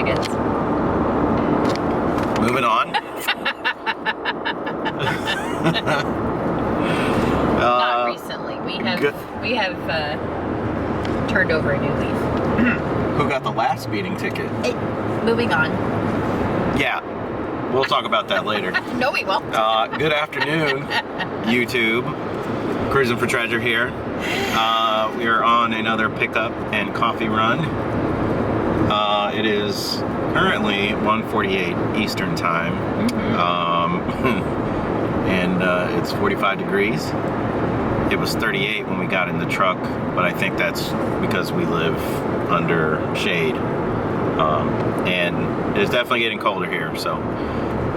Pickens. Moving on. Not recently. We have turned over a new leaf. Who got the last speeding ticket? Moving on. Yeah, we'll talk about that later. No, we won't. Good afternoon, YouTube. Cruising for Treasure here. We are on another pickup and coffee run. It is currently 1:48 Eastern Time. And it's 45 degrees. It was 38 when we got in the truck, but I think that's because we live under shade. And it's definitely getting colder here. So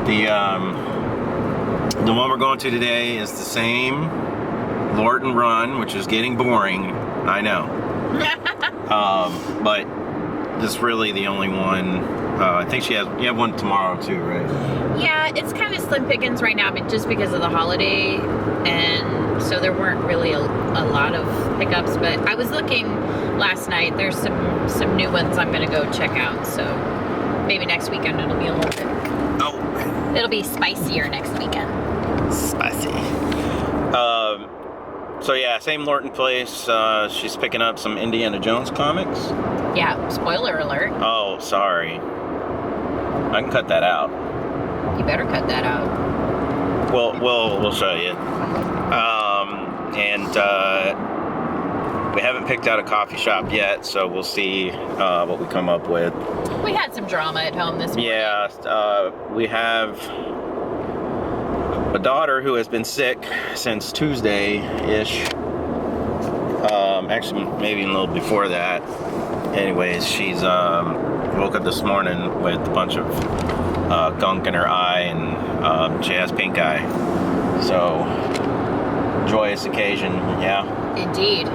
the one we're going to today is the same Lorton run, which is getting boring. I know. But this is really the only one. I think you have one tomorrow too, right? Yeah, it's kind of slim pickings right now, but just because of the holiday, and so there weren't really a lot of pickups. But I was looking last night. There's some new ones I'm gonna go check out. So maybe next weekend it'll be a little bit. Oh, it'll be spicier next weekend. Spicy. So yeah, same Lorton place. She's picking up some Indiana Jones comics. Yeah, spoiler alert. Oh, sorry. I can cut that out. You better cut that out. We'll show you. We haven't picked out a coffee shop yet, so we'll see what we come up with. We had some drama at home this morning. Yeah, we have a daughter who has been sick since Tuesday-ish. Actually, maybe a little before that. Anyways, she's woke up this morning with a bunch of gunk in her eye, and she has pink eye. So, joyous occasion, yeah. Indeed.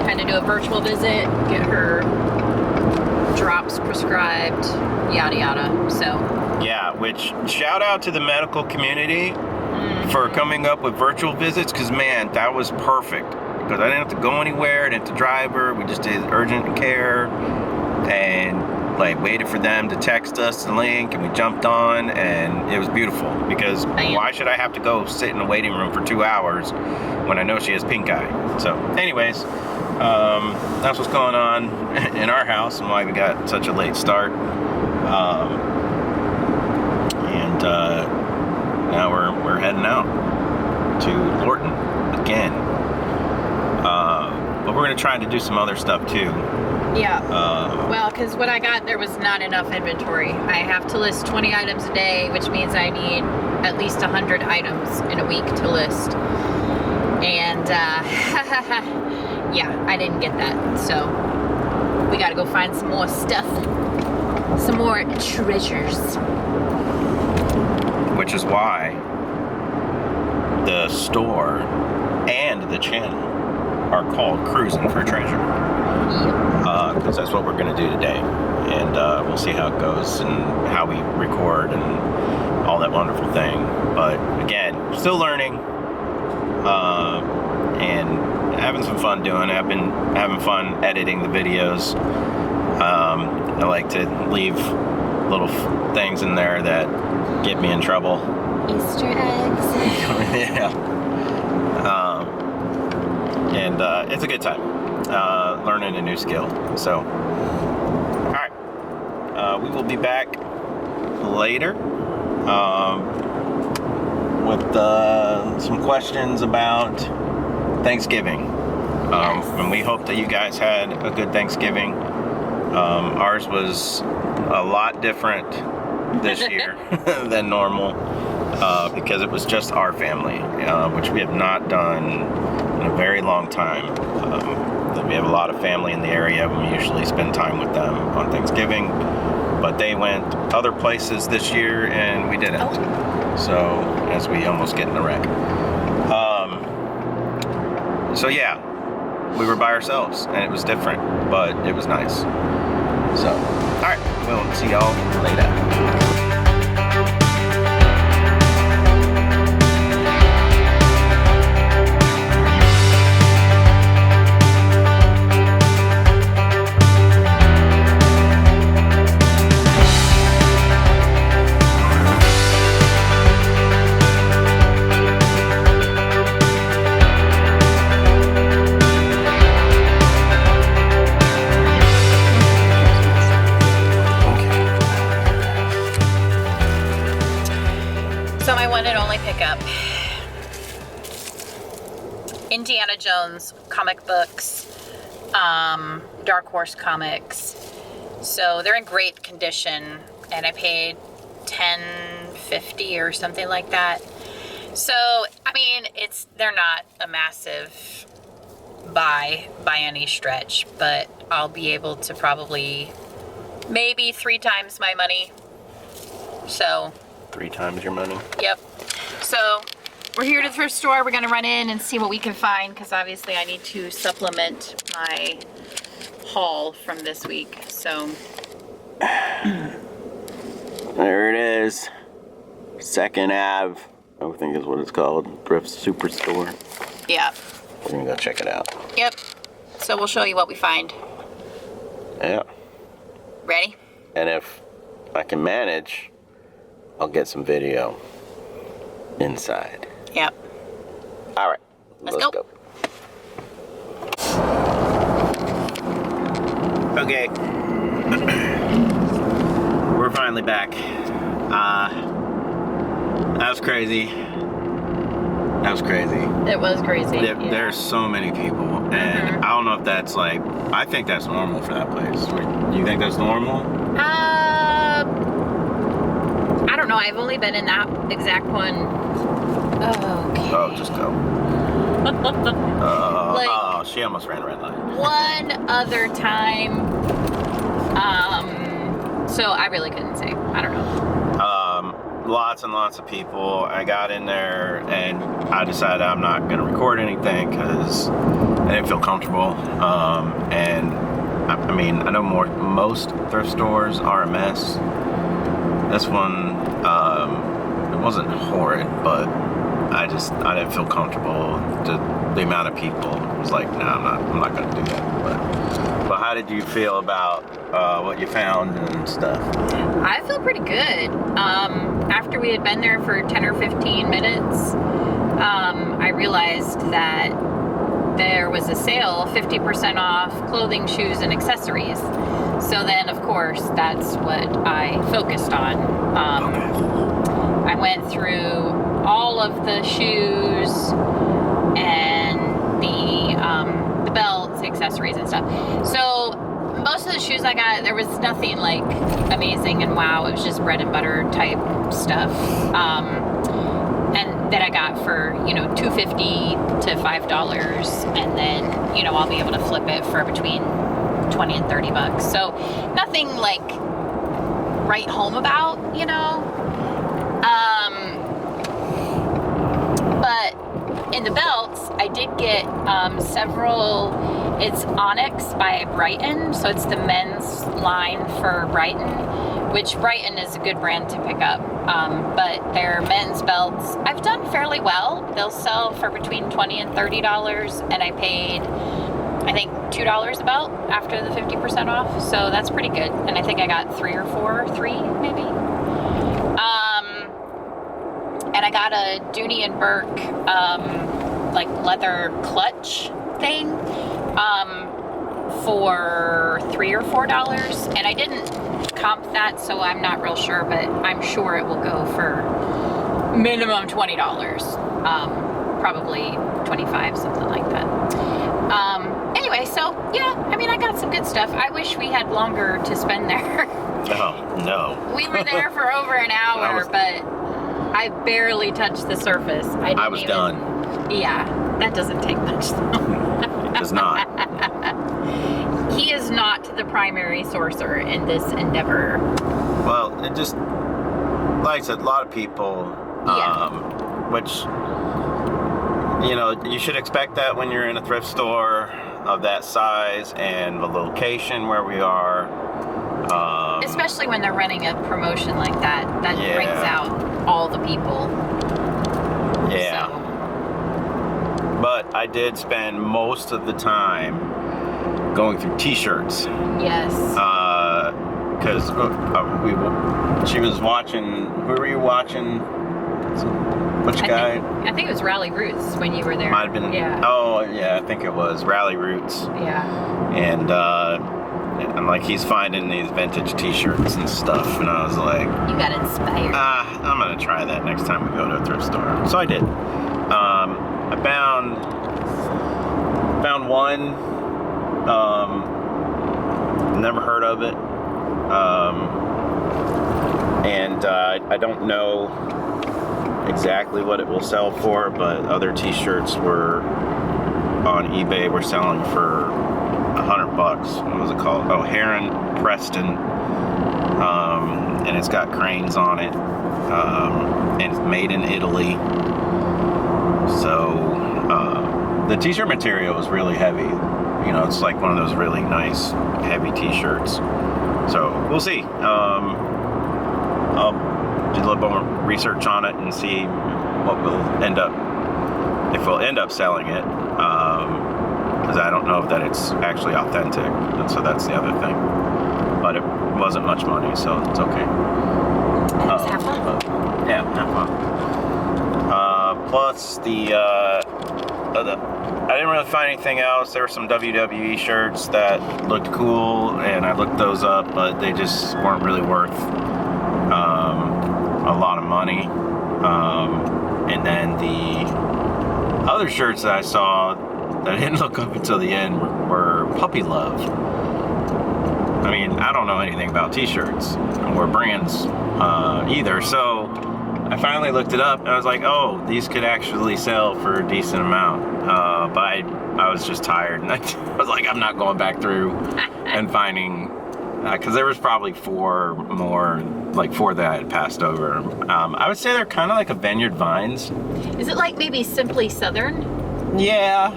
Had to do a virtual visit, get her drops prescribed, yada yada. So. Yeah, which shout out to the medical community for coming up with virtual visits, because man, that was perfect. Because I didn't have to go anywhere, I didn't have to drive her. We just did urgent care and like waited for them to text us the link, and we jumped on, and it was beautiful. Because why should I have to go sit in the waiting room for 2 hours when I know she has pink eye? So, anyways, that's what's going on in our house and why we got such a late start. Now we're heading out to Lorton again. But we're going to try to do some other stuff too. Yeah. Well, because what I got, there was not enough inventory. I have to list 20 items a day, which means I need at least 100 items in a week to list. And, yeah, I didn't get that. So, we got to go find some more stuff. Some more treasures. Which is why the store and the channel are called Cruising for Treasure. Because that's what we're going to do today. And we'll see how it goes and how we record and all that wonderful thing. But again, still learning and having some fun doing it. I've been having fun editing the videos. I like to leave little things in there that get me in trouble. Easter eggs. Yeah. And it's a good time. Learning a new skill. So, alright. We will be back later with some questions about Thanksgiving. Yes. And we hope that you guys had a good Thanksgiving. Ours was a lot different this year than normal because it was just our family, which we have not done in a very long time. We have a lot of family in the area. We usually spend time with them on Thanksgiving, but they went other places this year and we didn't. Oh. So, as we almost get in a wreck. So yeah, we were by ourselves and it was different, but it was nice. So, alright, we'll see y'all later. pick up? Indiana Jones comic books, Dark Horse comics. So they're in great condition, and I paid $10.50 or something like that. So I mean, they're not a massive buy by any stretch, but I'll be able to probably maybe 3 times my money. So 3 times your money. Yep. So we're here to the thrift store. We're gonna run in and see what we can find, because obviously I need to supplement my haul from this week. So there it is. 2nd Ave, I think is what it's called. Thrift Superstore. yeah. We're gonna go check it out. Yep. So we'll show you what we find. Yeah. Ready? And if I can manage, I'll get some video inside. Yep. All right. Let's go. Okay. We're finally back. That was crazy. That was crazy. It was crazy. There's so many people, and I don't know if that's like, I think that's normal for that place. Do you think that's normal? I don't know. I've only been in that exact one. Okay. Oh, just go. She almost ran a red light. One other time. So I really couldn't say. I don't know. Lots and lots of people. I got in there and I decided I'm not going to record anything because I didn't feel comfortable. And I mean, I know most thrift stores are a mess. This one, it wasn't horrid, but I didn't feel comfortable. The amount of people was like, no, I'm not going to do that. But how did you feel about what you found and stuff? I feel pretty good. After we had been there for 10 or 15 minutes, I realized that there was a sale, 50% off clothing, shoes, and accessories. So then, of course, that's what I focused on. I went through all of the shoes and the belts, accessories, and stuff. So most of the shoes I got, there was nothing like amazing and wow. It was just bread and butter type stuff. And that I got for, $2.50 to $5, and then, I'll be able to flip it for between $20 and $30. So nothing like write home about, but in the belts, I did get several. It's Onyx by Brighton, so it's the men's line for Brighton, which Brighton is a good brand to pick up. But their men's belts, I've done fairly well. They'll sell for between $20 and $30, and I paid, I think, $2 a belt after the 50% off. So that's pretty good. And I think I got 3 maybe. And I got a Dooney and Burke, like leather clutch thing, for $3 or $4. And I didn't comp that, so I'm not real sure, but I'm sure it will go for minimum $20. Probably $25, something like that. Anyway, so yeah, I mean, I got some good stuff. I wish we had longer to spend there. Oh, no. We were there for over an hour, but I barely touched the surface. I was done. Yeah, that doesn't take much though. It does not. He is not the primary sourcer in this endeavor. Well, it just, like I said, a lot of people, which, you should expect that when you're in a thrift store of that size and the location where we are. Especially when they're running a promotion like that. That brings out all the people. Yeah. So. But I did spend most of the time going through t-shirts. Yes. Because she was watching, who were you watching? Which guy? I think it was Rally Roots when you were there. Might have been. Yeah. Oh, yeah, I think it was Rally Roots. Yeah. And and like he's finding these vintage T-shirts and stuff, and I was like, You got inspired. I'm gonna try that next time we go to a thrift store. So I did. I found one. Never heard of it. And I don't know exactly what it will sell for, but other T-shirts were on eBay were selling for $100. What was it called? Oh, Heron Preston. And it's got cranes on it. And it's made in Italy. So the T-shirt material is really heavy. You know, it's like one of those really nice heavy T-shirts. So we'll see. I'll do a little more research on it and see what we'll end up, if we'll end up selling it. Because I don't know that it's actually authentic. And so that's the other thing. But it wasn't much money, so it's okay. Have fun. Yeah, have fun. Plus I didn't really find anything else. There were some WWE shirts that looked cool, and I looked those up, but they just weren't really worth a lot of money. And then the other shirts that I saw that I didn't look up until the end were puppy love. I mean, I don't know anything about T-shirts or brands either, so I finally looked it up and I was like, oh, these could actually sell for a decent amount. But I was just tired, and I was like, I'm not going back through and finding, because there was probably four that I had passed over. I would say they're kind of like a Vineyard Vines. Is it like maybe Simply Southern? Yeah,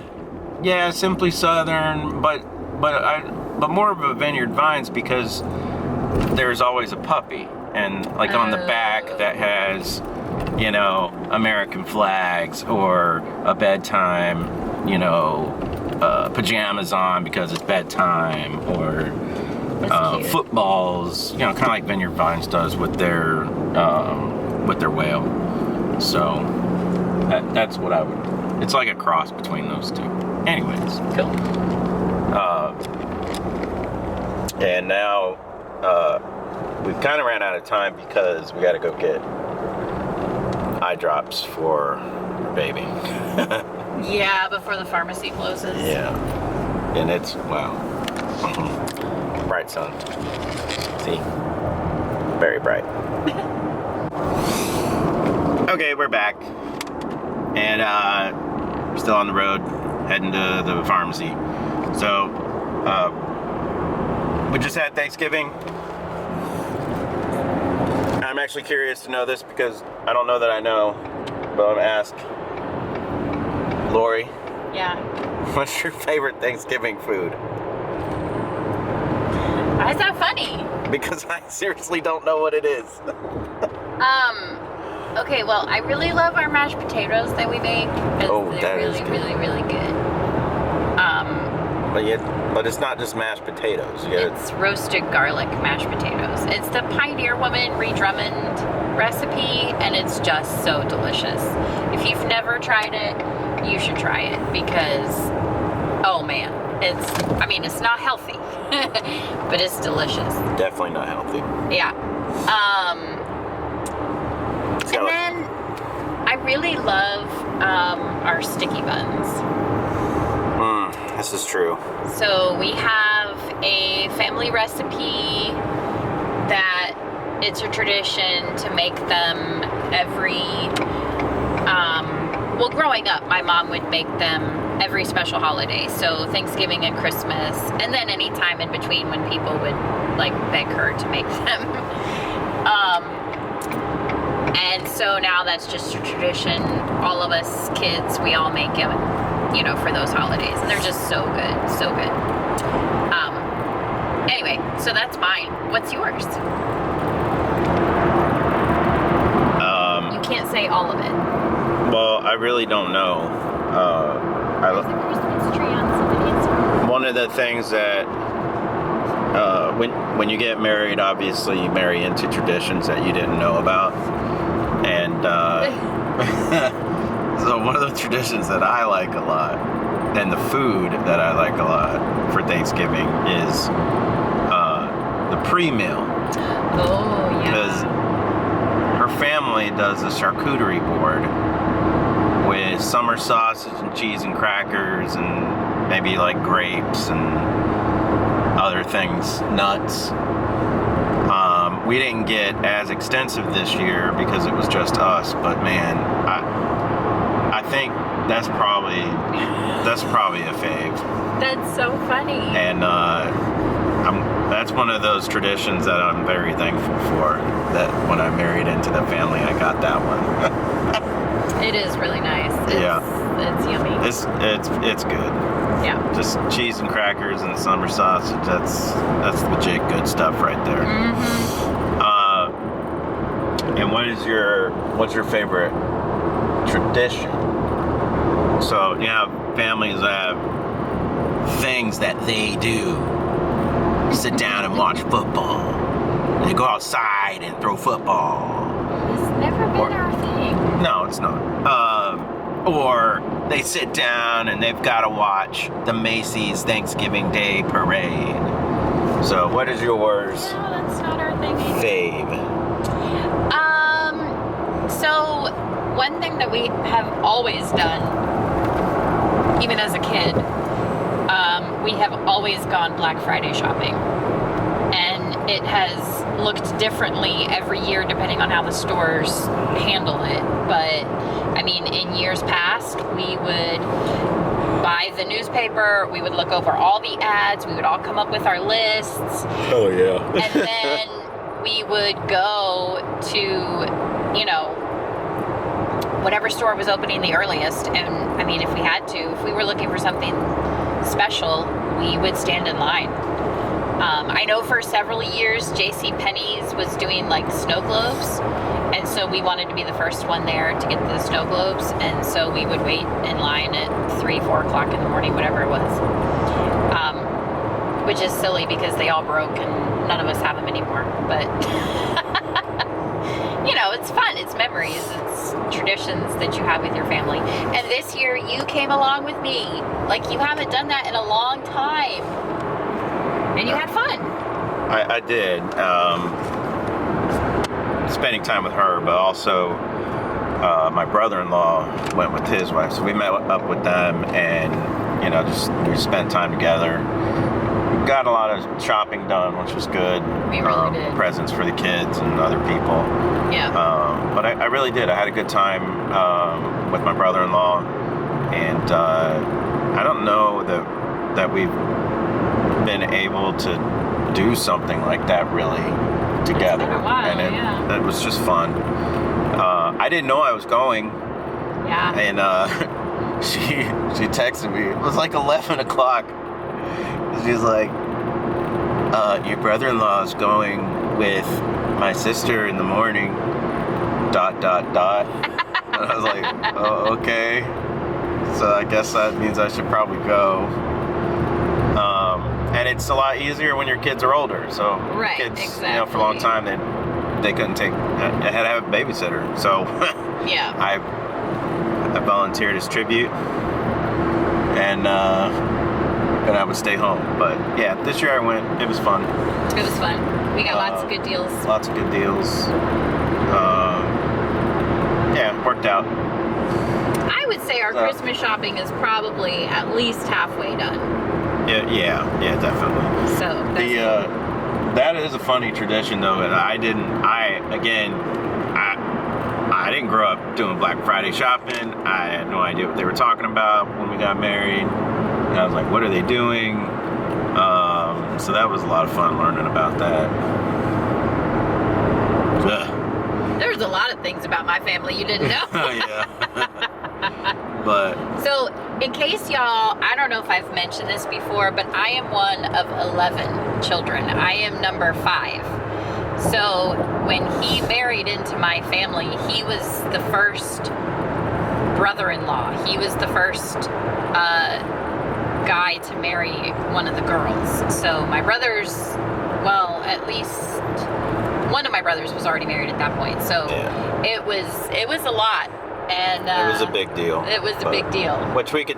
Simply Southern, but more of a Vineyard Vines, because there's always a puppy, and like on the back that has, you know, American flags or a bedtime, you know, pajamas on because it's bedtime, or footballs, you know, kind of like Vineyard Vines does with their whale. So that's what I would. It's like a cross between those two. Anyways, Cool. And now we've kind of ran out of time because we got to go get eye drops for baby. Yeah, before the pharmacy closes. Yeah, and it's wow, bright sun. See, very bright. Okay, we're back, and we're still on the road, heading to the pharmacy. So we just had Thanksgiving. I'm actually curious to know this because I don't know that I know, but I'm gonna ask Lori. Yeah. What's your favorite Thanksgiving food? Why is that funny? Because I seriously don't know what it is. Okay, well, I really love our mashed potatoes that we make. Oh, they're that really, is good. really, really good. But it's not just mashed potatoes. It's roasted garlic mashed potatoes. It's the Pioneer Woman Ree Drummond recipe, and it's just so delicious. If you've never tried it, you should try it, because, oh man, it's not healthy, but it's delicious. Definitely not healthy. Yeah. And then I really love our sticky buns. This is true. So we have a family recipe that it's a tradition to make them every, well, growing up, my mom would make them every special holiday. So Thanksgiving and Christmas, and then any time in between when people would like beg her to make them. And so now that's just a tradition. All of us kids, we all make them, you know, for those holidays. And they're just so good, so good. Anyway, so that's mine. What's yours? You can't say all of it. Well, I really don't know. There's a Christmas tree on somebody's roof. One of the things that when you get married, obviously you marry into traditions that you didn't know about. And so one of the traditions that I like a lot, and the food that I like a lot for Thanksgiving, is the pre-meal. Oh, yeah. Because her family does a charcuterie board with summer sausage and cheese and crackers and maybe like grapes and other things, nuts. We didn't get as extensive this year because it was just us, but man, I think that's probably a fave. That's so funny. And that's one of those traditions that I'm very thankful for, that when I married into the family, I got that one. It is really nice. It's yummy. It's good. Yeah. Just cheese and crackers and summer sausage. That's legit good stuff right there. Mm-hmm. And what's your favorite tradition? So you have families that have things that they do. Sit down and watch football. They go outside and throw football. It's never been our thing. No, it's not. Or they sit down and they've got to watch the Macy's Thanksgiving Day Parade. So what is yours? No, that's not our thing either. Fave? So one thing that we have always done, even as a kid, we have always gone Black Friday shopping. And it has looked differently every year depending on how the stores handle it. But, I mean, in years past, we would buy the newspaper, we would look over all the ads, we would all come up with our lists. Oh, yeah. And then we would go to, whatever store was opening the earliest. And, I mean, if we had to, if we were looking for something special, we would stand in line. I know for several years, JCPenney's was doing like snow globes, and so we wanted to be the first one there to get the snow globes, and so we would wait in line at 4 o'clock in the morning, whatever it was, which is silly because they all broke and none of us have them anymore, but it's fun, it's memories, it's traditions that you have with your family. And this year you came along with me, like you haven't done that in a long time. And you had fun. I did. Spending time with her, but also my brother-in-law went with his wife. So we met up with them and, we spent time together. Got a lot of shopping done, which was good. We really did. Presents for the kids and other people. Yeah. But I really did. I had a good time with my brother-in-law. And I don't know that we've been able to do something like that really together. It's been a while, and it was just fun. I didn't know I was going. Yeah. And she texted me. It was like 11 o'clock. She's like, your brother-in-law is going with my sister in the morning, ... And I was like, oh, okay. So I guess that means I should probably go. And it's a lot easier when your kids are older. So right, kids, exactly. For a long time they couldn't take. I had to have a babysitter. So yeah, I volunteered as tribute, and I would stay home. But yeah, this year I went. It was fun. It was fun. We got lots of good deals. Lots of good deals. Yeah, worked out. I would say our Christmas shopping is probably at least halfway done. Yeah, definitely. So that is a funny tradition though, and I didn't grow up doing Black Friday shopping. I had no idea what they were talking about when we got married. And I was like, what are they doing? So that was a lot of fun learning about that. Ugh. There's a lot of things about my family you didn't know. Yeah. But so, in case y'all, I don't know if I've mentioned this before, but I am one of 11 children. I am number 5. So, when he married into my family, he was the first brother-in-law. He was the first guy to marry one of the girls. So, my brothers, well, at least one of my brothers was already married at that point. So, yeah. it was a lot. And it was a big deal. It was a big deal. Which we can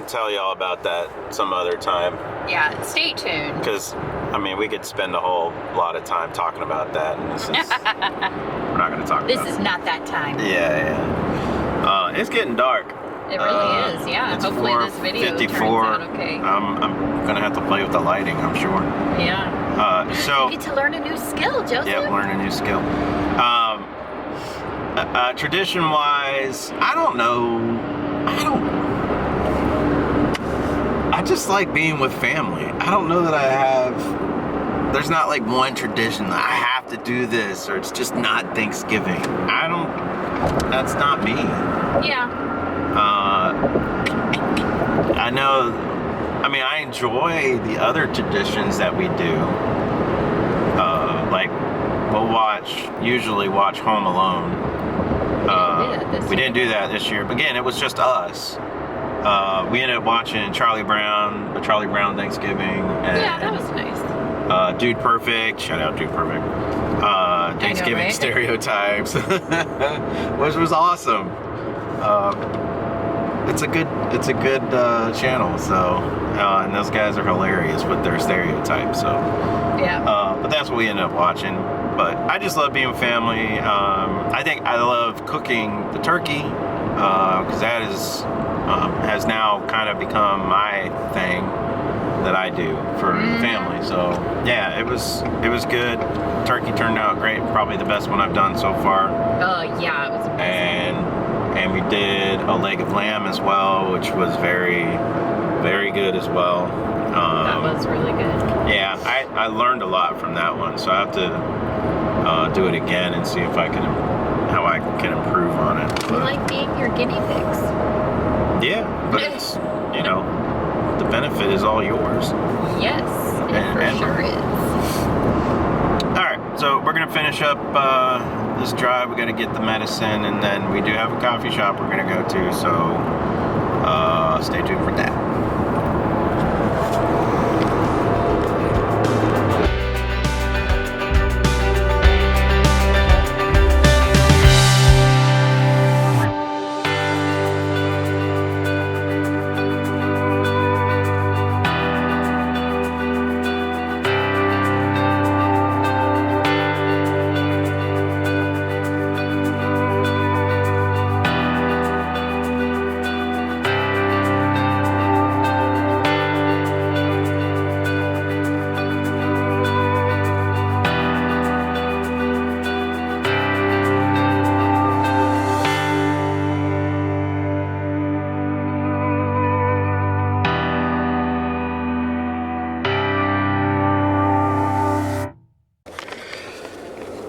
tell y'all about that some other time. Yeah, stay tuned. Because I mean, we could spend a whole lot of time talking about that, and this is, we're not going to talk about it. This is not that time. Yeah. It's getting dark. It really is, yeah. It's Hopefully this video turns 4:54. out okay. I'm going to have to play with the lighting, I'm sure. Yeah. So You get to learn a new skill, Joseph. yeah, learn a new skill. Tradition-wise, I don't know. I just like being with family. I don't know that I have. There's not like one tradition that I have to do this, or it's just not Thanksgiving. That's not me. Yeah. I know. I mean, I enjoy the other traditions that we do. Like we'll usually watch Home Alone. We didn't do that this year. But again, it was just us. We ended up watching Charlie Brown Thanksgiving. And, Yeah, that was nice. Dude Perfect. Shout out Dude Perfect. Thanksgiving right? Stereotypes, which was awesome. It's a good channel. So, and those guys are hilarious with their stereotypes. So, Yeah. but that's what we ended up watching. But I just love being with family. I think I love cooking the turkey because that has now kind of become my thing that I do for the family. So yeah, it was good. Turkey turned out great. Probably the best one I've done so far. Yeah, it was amazing. And we did a leg of lamb as well, which was very, very good as well. That was really good. Yeah, I learned a lot from that one, so I have to do it again and see if how I can improve on it. We like being your guinea pigs. Yeah, but it's, the benefit is all yours. Yes, it for sure is. All right, so we're gonna finish up this drive. We got to get the medicine, and then we do have a coffee shop we're gonna go to. So stay tuned for that.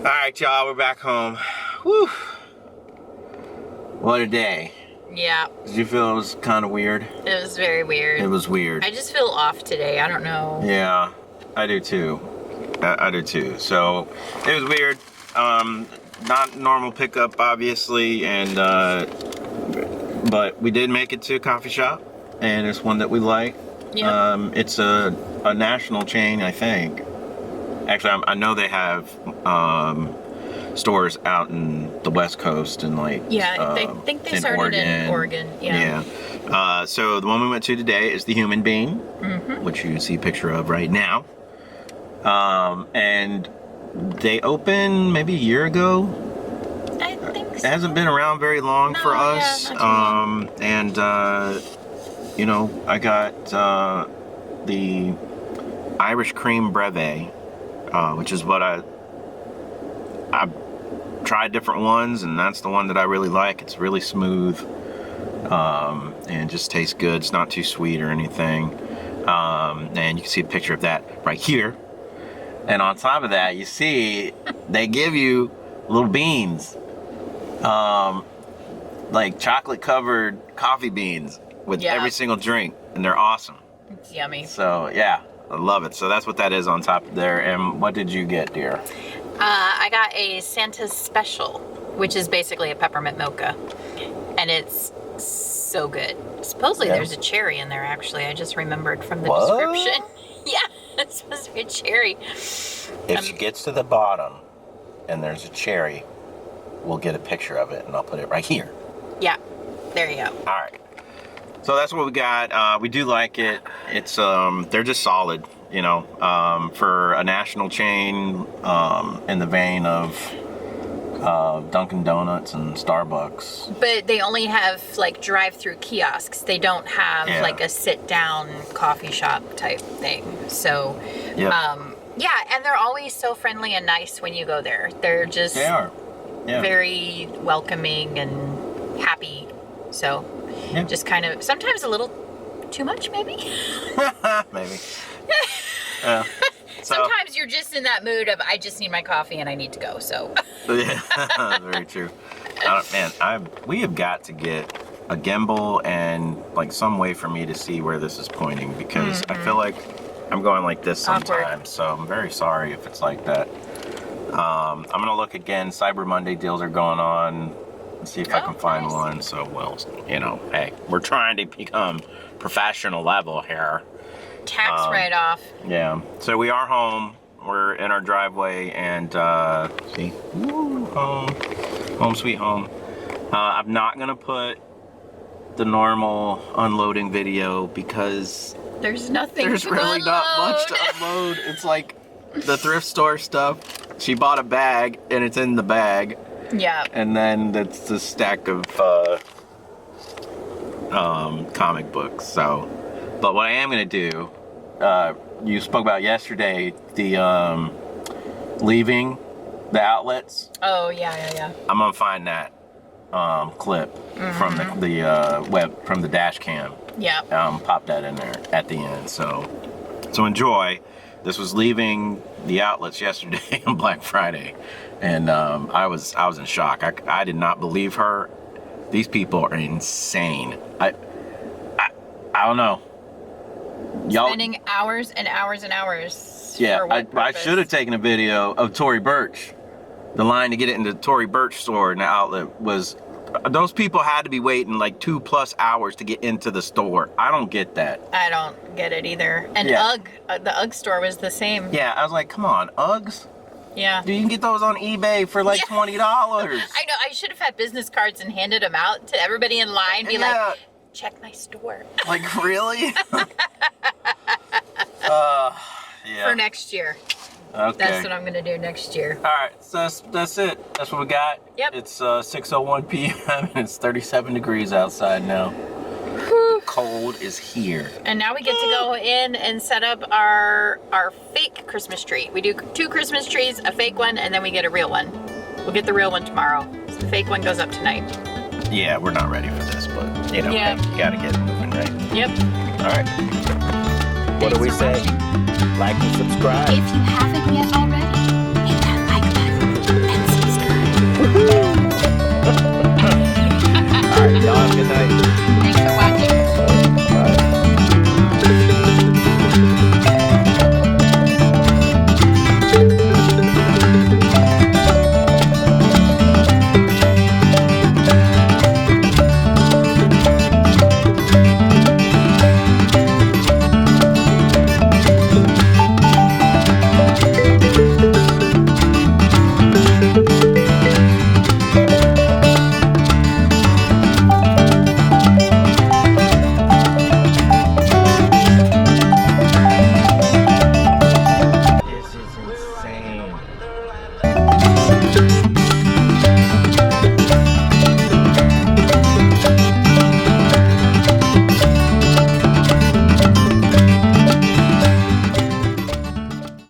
All right, y'all, we're back home. Whew. What a day. Yeah, Did you feel it was kind of weird? it was very weird. It was weird. I just feel off today. I don't know. Yeah, I do too. I do too. So it was weird. Not normal pickup, obviously, and but we did make it to a coffee shop, and it's one that we like. Yeah. It's a national chain, I think. Actually, I know they have stores out in the West Coast and like I think they started in Oregon. Yeah. So the one we went to today is the Human Being, which you see a picture of right now. And they opened maybe a year ago. I think so. It hasn't been around very long for us. not too long. And I got the Irish Cream Breve, which is what I've tried different ones, and that's the one that I really like. It's really smooth, and just tastes good. It's not too sweet or anything. And you can see a picture of that right here. And on top of that, you see they give you little beans, like chocolate covered coffee beans with every single drink, and they're awesome. It's yummy. So yeah, I love it. So that's what that is on top of there. And what did you get, dear? I got a Santa's Special, which is basically a peppermint mocha, and it's so good. Supposedly there's a cherry in there, actually. I just remembered from the description. Yeah, it's supposed to be a cherry. If she gets to the bottom and there's a cherry, we'll get a picture of it, and I'll put it right here. Yeah, there you go. All right. So that's what we got. We do like it. It's they're just solid. you know, for a national chain in the vein of Dunkin' Donuts and Starbucks. But they only have like drive-through kiosks. They don't have like a sit-down coffee shop type thing. So, Yep. yeah, and they're always so friendly and nice when you go there. They're just They are. Yeah. very welcoming and happy. So, Yeah. just kind of sometimes a little too much, maybe. Maybe. Yeah. So, Sometimes you're just in that mood of I just need my coffee and I need to go. So, yeah, very true. We have got to get a gimbal and like some way for me to see where this is pointing, because I feel like I'm going like this sometimes. Awkward. So I'm very sorry if it's like that. I'm gonna look again. Cyber Monday deals are going on. Let's see if I can find nice. one. So, well, you know, hey, we're trying to become professional level here. tax write-off. Yeah. So we are home. We're in our driveway, and see, woo, home sweet home. I'm not gonna put the normal unloading video because There's nothing there's to really not much to unload. unload. It's like the thrift store stuff. She bought a bag, and it's in the bag, Yeah. and then that's the stack of comic books. So, but what I am gonna do, you spoke about yesterday, the leaving the outlets. Oh, yeah. I'm gonna find that clip from from the dash cam. Yeah. Pop that in there at the end. So enjoy. This was leaving the outlets yesterday on Black Friday, and I was in shock. I did not believe her. These people are insane. I don't know. Y'all, Spending hours and hours and hours. yeah, For what I purpose? should have taken a video of Tory Burch. The line to get it into Tory Burch store in the outlet was, those people had to be waiting like 2+ hours to get into the store. I don't get that. I don't get it either. And Yeah. the UGG store was the same. Yeah, I was like, come on, Uggs? Yeah. Dude, you can get those on eBay for like Yeah. $20. I know. I should have had business cards and handed them out to everybody in line. Be Yeah. like, check my store Like, really? Yeah. for next year. Okay. That's what I'm gonna do next year. All right, so that's it. That's what we got. Yep. It's 6:01 p.m. and it's 37 degrees outside now. The cold is here. And now we get to go in and set up our fake Christmas tree. We do 2 Christmas trees, a fake one, and then we get a real one. We'll get the real one tomorrow. So the fake one goes up tonight. Yeah, we're not ready for this, but you know, Yeah. hey, you gotta get it moving, right? Yep. All right. What do we say? Like and subscribe. If you haven't yet already,